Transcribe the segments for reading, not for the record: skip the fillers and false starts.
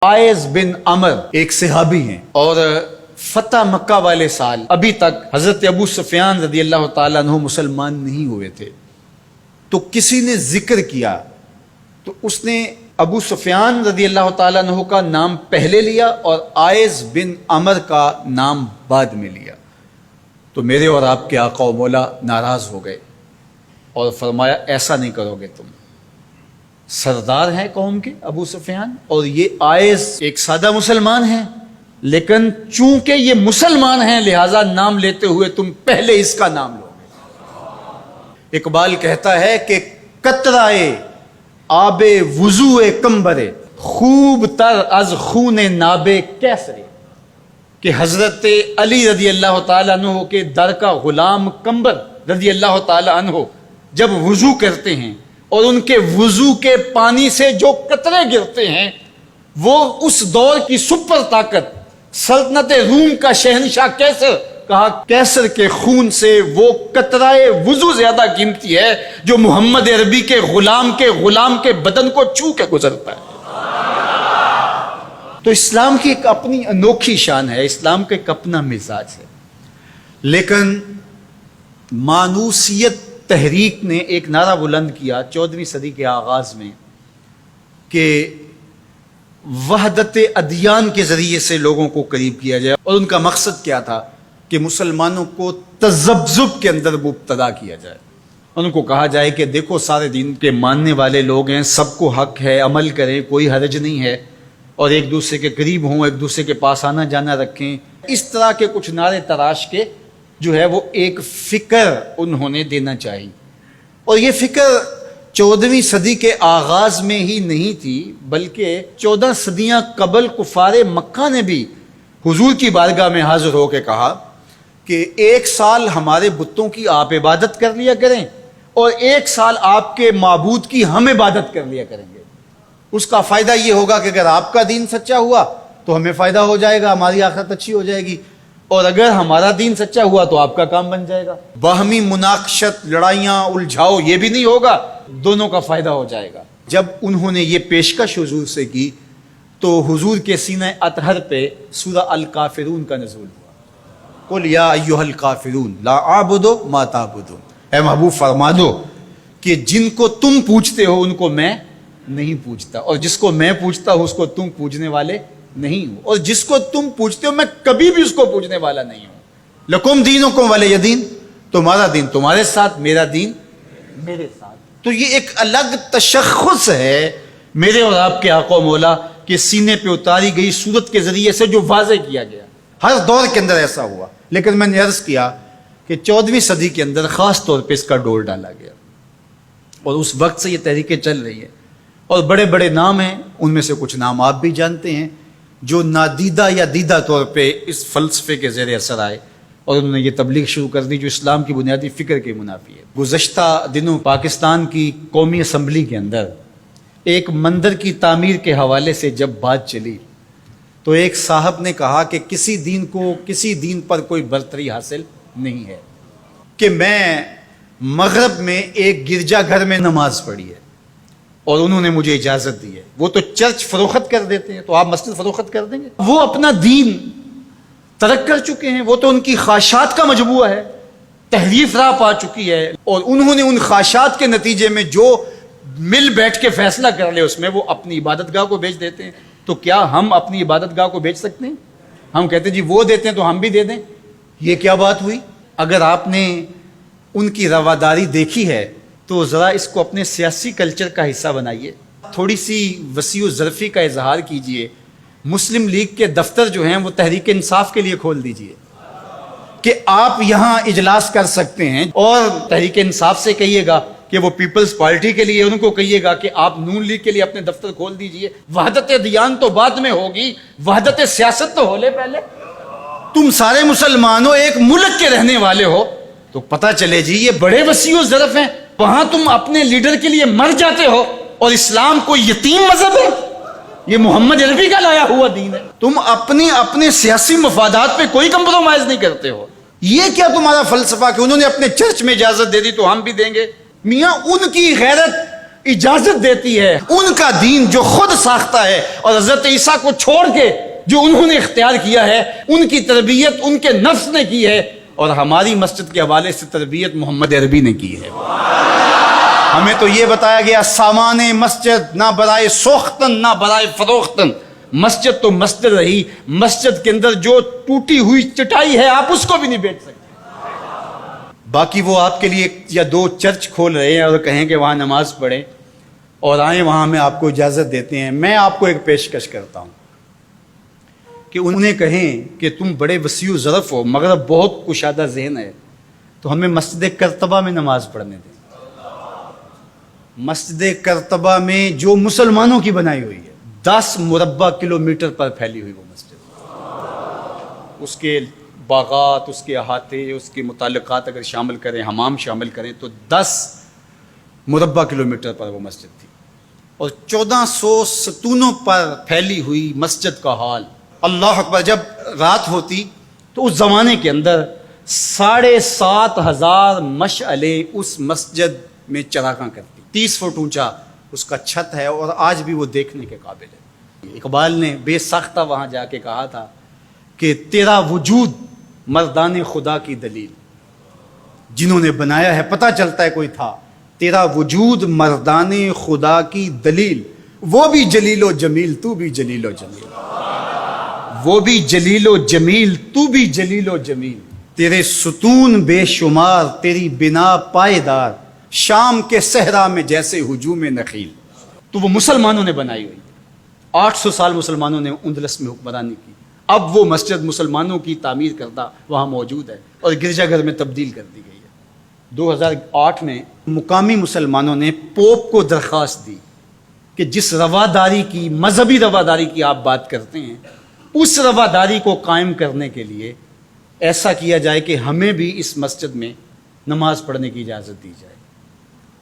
Eyes بن عمر ایک صحابی ہیں اور فتح مکہ والے سال ابھی تک حضرت ابو سفیان رضی اللہ تعالیٰ عنہ مسلمان نہیں ہوئے تھے. تو کسی نے ذکر کیا تو اس نے ابو سفیان رضی اللہ تعالیٰ عنہ کا نام پہلے لیا اور آئز بن عمر کا نام بعد میں لیا. تو میرے اور آپ کے آقا و مولا ناراض ہو گئے اور فرمایا ایسا نہیں کرو گے، تم سردار ہیں قوم کے ابو سفیان اور یہ آئز ایک سادہ مسلمان ہیں، لیکن چونکہ یہ مسلمان ہیں لہذا نام لیتے ہوئے تم پہلے اس کا نام لو گے. اقبال کہتا ہے کہ قطرائے آب وضو کمبرے خوب تر از خون ناب کیسرے، کہ حضرت علی رضی اللہ تعالیٰ عنہ کے در کا غلام کمبر رضی اللہ تعالیٰ عنہ جب وضو کرتے ہیں اور ان کے وضو کے پانی سے جو قطرے گرتے ہیں وہ اس دور کی سپر طاقت سلطنت روم کا شہنشاہ کیسر، کہا کیسر کے خون سے وہ قطرائے وضو زیادہ قیمتی ہے جو محمد عربی کے غلام کے بدن کو چھو کے گزرتا ہے. تو اسلام کی ایک اپنی انوکھی شان ہے، اسلام کا ایک اپنا مزاج ہے. لیکن مانوسیت تحریک نے ایک نعرہ بلند کیا 14ویں صدی کے آغاز میں کہ وحدت ادیان کے ذریعے سے لوگوں کو قریب کیا جائے، اور ان کا مقصد کیا تھا کہ مسلمانوں کو تذبذب کے اندر مبتلا کیا جائے. ان کو کہا جائے کہ دیکھو سارے دین کے ماننے والے لوگ ہیں، سب کو حق ہے، عمل کریں، کوئی حرج نہیں ہے، اور ایک دوسرے کے قریب ہوں، ایک دوسرے کے پاس آنا جانا رکھیں. اس طرح کے کچھ نعرے تراش کے جو ہے وہ ایک فکر انہوں نے دینا چاہی. اور یہ فکر 14ویں صدی کے آغاز میں ہی نہیں تھی بلکہ 14 صدیاں قبل کفار مکہ نے بھی حضور کی بارگاہ میں حاضر ہو کے کہا کہ 1 سال ہمارے بتوں کی آپ عبادت کر لیا کریں اور 1 سال آپ کے معبود کی ہم عبادت کر لیا کریں گے. اس کا فائدہ یہ ہوگا کہ اگر آپ کا دین سچا ہوا تو ہمیں فائدہ ہو جائے گا، ہماری آخرت اچھی ہو جائے گی، اور اگر ہمارا دین سچا ہوا تو آپ کا کام بن جائے گا. باہمی مناقشت، لڑائیاں، الجھاؤ یہ بھی نہیں ہوگا، دونوں کا فائدہ ہو جائے گا. جب انہوں نے یہ پیشکش حضور سے کی تو حضور کے سینہ اطہر پہ سورہ الکافرون کا نزول ہوا. قل یا ایھا الکافرون لا اعبد ما تعبدون، اے محبوب فرما دو کہ جن کو تم پوجتے ہو ان کو میں نہیں پوجتا، اور جس کو میں پوجتا ہوں اس کو تم پوجنے والے نہیں ہو، اور جس کو تم پوجتے ہو میں کبھی بھی اس کو پوجنے والا نہیں ہوں. لکم دینکم ولی دین، تمہارا دین تمہارے ساتھ، میرا دین میرے ساتھ. تو یہ ایک الگ تشخص ہے میرے اور آپ کے آقا و مولا کے سینے پہ اتاری گئی صورت کے ذریعے سے جو واضح کیا گیا. ہر دور کے اندر ایسا ہوا، لیکن میں نے عرض کیا کہ 14ویں صدی کے اندر خاص طور پہ اس کا ڈور ڈالا گیا، اور اس وقت سے یہ تحریکیں چل رہی ہیں. اور بڑے بڑے نام ہیں، ان میں سے کچھ نام آپ بھی جانتے ہیں جو نادیدہ یا دیدہ طور پہ اس فلسفے کے زیر اثر آئے اور انہوں نے یہ تبلیغ شروع کر دی جو اسلام کی بنیادی فکر کے منافی ہے. گزشتہ دنوں پاکستان کی قومی اسمبلی کے اندر ایک مندر کی تعمیر کے حوالے سے جب بات چلی تو ایک صاحب نے کہا کہ کسی دین پر کوئی برتری حاصل نہیں ہے. کہ میں مغرب میں ایک گرجا گھر میں نماز پڑھی ہے اور انہوں نے مجھے اجازت دی ہے. وہ تو چرچ فروخت کر دیتے ہیں، تو آپ مسجد فروخت کر دیں گے؟ وہ اپنا دین ترک کر چکے ہیں، وہ تو ان کی خواہشات کا مجموعہ ہے، تحریف راہ پا چکی ہے، اور انہوں نے ان خواہشات کے نتیجے میں جو مل بیٹھ کے فیصلہ کر لے اس میں وہ اپنی عبادت گاہ کو بیچ دیتے ہیں. تو کیا ہم اپنی عبادت گاہ کو بیچ سکتے ہیں؟ ہم کہتے ہیں جی وہ دیتے ہیں تو ہم بھی دے دیں. یہ کیا بات ہوئی؟ اگر آپ نے ان کی رواداری دیکھی ہے تو ذرا اس کو اپنے سیاسی کلچر کا حصہ بنائیے، تھوڑی سی وسیع و ظرفی کا اظہار کیجئے. مسلم لیگ کے دفتر جو ہیں وہ تحریک انصاف کے لیے کھول دیجئے کہ آپ یہاں اجلاس کر سکتے ہیں، اور تحریک انصاف سے کہیے گا کہ وہ پیپلز پارٹی کے لیے، ان کو کہیے گا کہ آپ نون لیگ کے لیے اپنے دفتر کھول دیجئے. وحدت ادیان تو بعد میں ہوگی، وحدت سیاست تو ہو لے پہلے. تم سارے مسلمان ہو، ایک ملک کے رہنے والے ہو، تو پتہ چلے جی یہ بڑے وسیع و ظرف ہیں. وہاں تم اپنے لیڈر کے لیے مر جاتے ہو، اور اسلام کوئی یتیم مذہب ہے؟ یہ محمد عربی کا لایا ہوا دین ہے. تم اپنے سیاسی مفادات پہ کوئی کمپرومائز نہیں کرتے ہو. یہ کیا تمہارا فلسفہ کہ انہوں نے اپنے چرچ میں اجازت دے دی تو ہم بھی دیں گے؟ میاں ان کی غیرت اجازت دیتی ہے، ان کا دین جو خود ساختہ ہے، اور حضرت عیسیٰ کو چھوڑ کے جو انہوں نے اختیار کیا ہے ان کی تربیت ان کے نفس نے کی ہے، اور ہماری مسجد کے حوالے سے تربیت محمد عربی نے کی ہے۔ ہمیں تو یہ بتایا گیا سامان مسجد نہ برائے سوختن نہ برائے فروختن، مسجد تو مسجد رہی، مسجد کے اندر جو ٹوٹی ہوئی چٹائی ہے آپ اس کو بھی نہیں بیچ سکتے۔ باقی وہ آپ کے لیے یا دو چرچ کھول رہے ہیں اور کہیں کہ وہاں نماز پڑھیں اور آئیں، وہاں میں آپ کو اجازت دیتے ہیں۔ میں آپ کو ایک پیشکش کرتا ہوں کہ انہیں کہیں کہ تم بڑے وسیع ظرف ہو مگر بہت کشادہ ذہن ہے، تو ہمیں مسجد کرتبہ میں نماز پڑھنے دیں۔ مسجد کرتبہ میں جو مسلمانوں کی بنائی ہوئی ہے، 10 مربع کلومیٹر پر پھیلی ہوئی وہ مسجد، اس کے باغات، اس کے احاطے، اس کے متعلقات اگر شامل کریں، حمام شامل کریں تو 10 مربع کلومیٹر پر وہ مسجد تھی، اور 1400 ستونوں پر پھیلی ہوئی مسجد کا حال۔ اللہ اکبر، جب رات ہوتی تو اس زمانے کے اندر 7,500 مشعلیں اس مسجد میں چراغاں کرتی، 30 فٹ اونچا اس کا چھت ہے، اور آج بھی وہ دیکھنے کے قابل ہے۔ اقبال نے بے ساختہ وہاں جا کے کہا تھا کہ تیرا وجود مردان خدا کی دلیل، جنہوں نے بنایا ہے پتہ چلتا ہے کوئی تھا، تیرا وجود مردان خدا کی دلیل، وہ بھی جلیل و جمیل تو بھی جلیل و جمیل، وہ بھی جلیل و جمیل تو بھی جلیل و جمیل، تیرے ستون بے شمار تیری بنا پائیدار، شام کے صحرا میں جیسے ہجوم نخیل۔ تو وہ مسلمانوں نے بنائی ہوئی، 800 سال مسلمانوں نے اندلس میں حکمرانی کی، اب وہ مسجد مسلمانوں کی تعمیر کردہ وہاں موجود ہے اور گرجا گھر میں تبدیل کر دی گئی ہے۔ 2008 میں مقامی مسلمانوں نے پوپ کو درخواست دی کہ جس رواداری کی، مذہبی رواداری کی آپ بات کرتے ہیں، اس رواداری کو قائم کرنے کے لیے ایسا کیا جائے کہ ہمیں بھی اس مسجد میں نماز پڑھنے کی اجازت دی جائے۔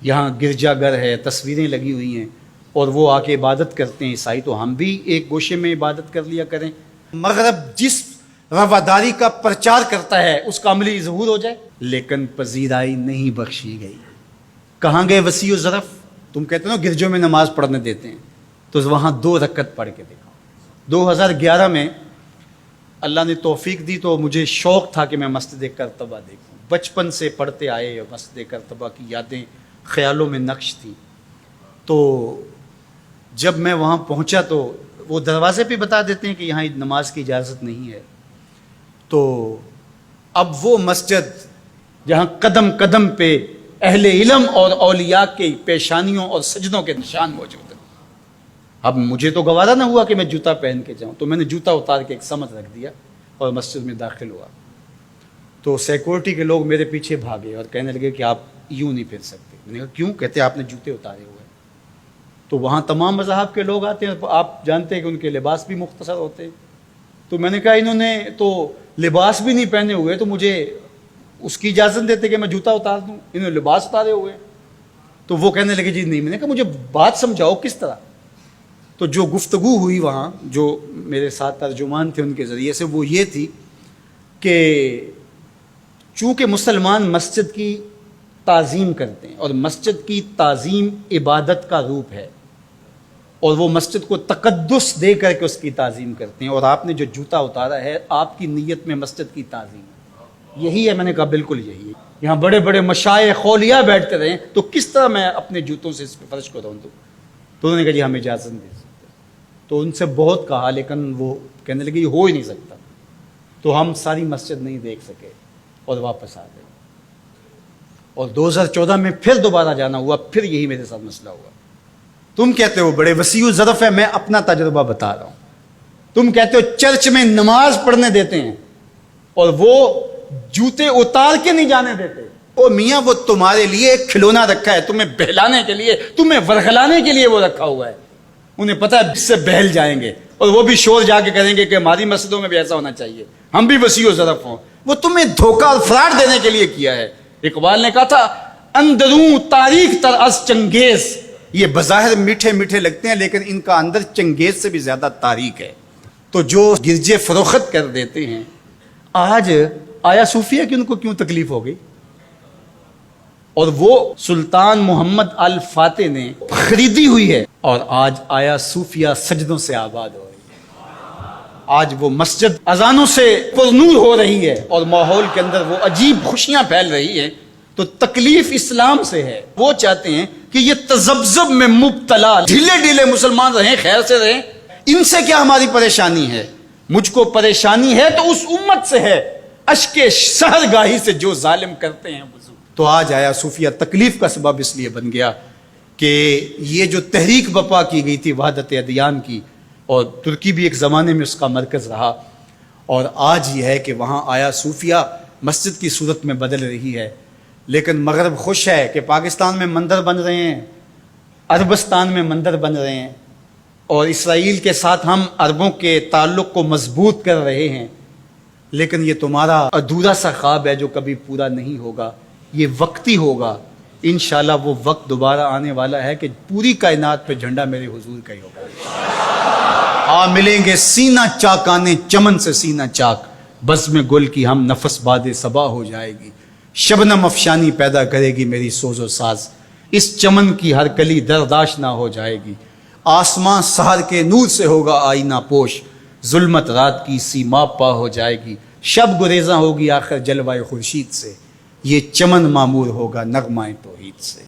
یہاں گرجا گھر ہے، تصویریں لگی ہوئی ہیں، اور وہ آ کے عبادت کرتے ہیں عیسائی، تو ہم بھی ایک گوشے میں عبادت کر لیا کریں۔ مغرب جس رواداری کا پرچار کرتا ہے اس کا عملی ظہور ہو جائے، لیکن پذیرائی نہیں بخشی گئی۔ کہاں گئے وسیع و ظرف؟ تم کہتے ہو نا گرجوں میں نماز پڑھنے دیتے ہیں، تو وہاں 2 رکعت پڑھ کے دیکھا۔ 2011 میں اللہ نے توفیق دی تو مجھے شوق تھا کہ میں مسجد کرتبہ دیکھوں، بچپن سے پڑھتے آئے، اور مسجد کرتبہ کی یادیں خیالوں میں نقش تھی۔ تو جب میں وہاں پہنچا تو وہ دروازے پہ بتا دیتے ہیں کہ یہاں نماز کی اجازت نہیں ہے، تو اب وہ مسجد جہاں قدم قدم پہ اہل علم اور اولیاء کے پیشانیوں اور سجدوں کے نشان موجود ہیں، اب مجھے تو گوارا نہ ہوا کہ میں جوتا پہن کے جاؤں، تو میں نے جوتا اتار کے ایک سمت رکھ دیا اور مسجد میں داخل ہوا۔ تو سیکورٹی کے لوگ میرے پیچھے بھاگے اور کہنے لگے کہ آپ یوں نہیں پھر سکتے۔ میں نے کہا کیوں؟ کہتے آپ نے جوتے اتارے ہوئے۔ تو وہاں تمام مذاہب کے لوگ آتے ہیں، آپ جانتے ہیں کہ ان کے لباس بھی مختصر ہوتے ہیں، تو میں نے کہا انہوں نے تو لباس بھی نہیں پہنے ہوئے، تو مجھے اس کی اجازت دیتے کہ میں جوتا اتار دوں، انہوں نے لباس اتارے ہوئے۔ تو وہ کہنے لگے جی نہیں۔ میں نے کہا مجھے بات سمجھاؤ کس طرح۔ تو جو گفتگو ہوئی وہاں، جو میرے ساتھ ترجمان تھے ان کے ذریعے سے، وہ یہ تھی کہ چونکہ مسلمان مسجد کی تعظیم کرتے ہیں، اور مسجد کی تعظیم عبادت کا روپ ہے، اور وہ مسجد کو تقدس دے کر کے اس کی تعظیم کرتے ہیں، اور آپ نے جو جوتا اتارا ہے آپ کی نیت میں مسجد کی تعظیم ہے، یہی ہے۔ میں نے کہا بالکل یہی ہے۔ یہاں بڑے بڑے مشائخ اولیاء بیٹھتے رہیں تو کس طرح میں اپنے جوتوں سے اس پہ فرش کو رون دوں؟ تو انہوں نے کہا جی ہم اجازت نہیں دے سکتے۔ تو ان سے بہت کہا، لیکن وہ کہنے لگے یہ ہو ہی نہیں سکتا۔ تو ہم ساری مسجد نہیں دیکھ سکے اور واپس آ گئے، اور 2014 میں پھر دوبارہ جانا ہوا، پھر یہی میرے ساتھ مسئلہ ہوا۔ تم کہتے ہو بڑے وسیع و ظرف ہے، میں اپنا تجربہ بتا رہا ہوں۔ تم کہتے ہو چرچ میں نماز پڑھنے دیتے ہیں اور وہ جوتے اتار کے نہیں جانے دیتے۔ او میاں، وہ تمہارے لیے ایک کھلونا رکھا ہے، تمہیں بہلانے کے لیے، تمہیں ورغلانے کے لیے وہ رکھا ہوا ہے۔ انہیں پتہ ہے اس سے بہل جائیں گے، اور وہ بھی شور جا کے کریں گے کہ ہماری مسجدوں میں بھی ایسا ہونا چاہیے، ہم بھی وسیع و ظرف ہوں۔ وہ تمہیں دھوکہ اور فراڈ دینے کے لیے کیا ہے۔ اقبال نے کہا تھا اندروں تاریخ تر از چنگیز، یہ بظاہر میٹھے میٹھے لگتے ہیں لیکن ان کا اندر چنگیز سے بھی زیادہ تاریخ ہے۔ تو جو گرجے فروخت کر دیتے ہیں، آج آیا صوفیہ کہ ان کو کیوں تکلیف ہو گئی؟ اور وہ سلطان محمد الفاتح نے خریدی ہوئی ہے، اور آج آیا صوفیہ سجدوں سے آباد ہو رہی ہے۔ آج وہ مسجد اذانوں سے پرنور ہو رہی ہے اور ماحول کے اندر وہ عجیب خوشیاں پھیل رہی ہیں۔ تو تکلیف اسلام سے ہے، وہ چاہتے ہیں کہ یہ تذبذب میں مبتلا ڈھیلے ڈھیلے مسلمان رہیں، خیر سے رہیں، ان سے کیا ہماری پریشانی ہے؟ مجھ کو پریشانی ہے تو اس امت سے ہے، اشک سحرگاہی سے جو ظالم کرتے ہیں وضو۔ تو آج آیا صوفیہ تکلیف کا سبب اس لیے بن گیا کہ یہ جو تحریک بپا کی گئی تھی وحدت ادیان کی، اور ترکی بھی ایک زمانے میں اس کا مرکز رہا، اور آج یہ ہے کہ وہاں آیا صوفیہ مسجد کی صورت میں بدل رہی ہے۔ لیکن مغرب خوش ہے کہ پاکستان میں مندر بن رہے ہیں، عربستان میں مندر بن رہے ہیں، اور اسرائیل کے ساتھ ہم عربوں کے تعلق کو مضبوط کر رہے ہیں، لیکن یہ تمہارا ادھورا سا خواب ہے جو کبھی پورا نہیں ہوگا، یہ وقتی ہوگا۔ انشاءاللہ وہ وقت دوبارہ آنے والا ہے کہ پوری کائنات پہ جھنڈا میرے حضور کا ہی ہوگا۔ ملیں گے سینہ چاکانے چمن سے سینہ چاک، بزم گل کی ہم نفس باد صبا ہو جائے گی، شبنم افشانی پیدا کرے گی میری سوز و ساز، اس چمن کی ہر کلی درداش نہ ہو جائے گی، آسمان سحر کے نور سے ہوگا آئینہ پوش، ظلمت رات کی سیما پا ہو جائے گی، شب گریزاں ہوگی آخر جلوہ خورشید سے، یہ چمن معمور ہوگا نغمہ توحید سے۔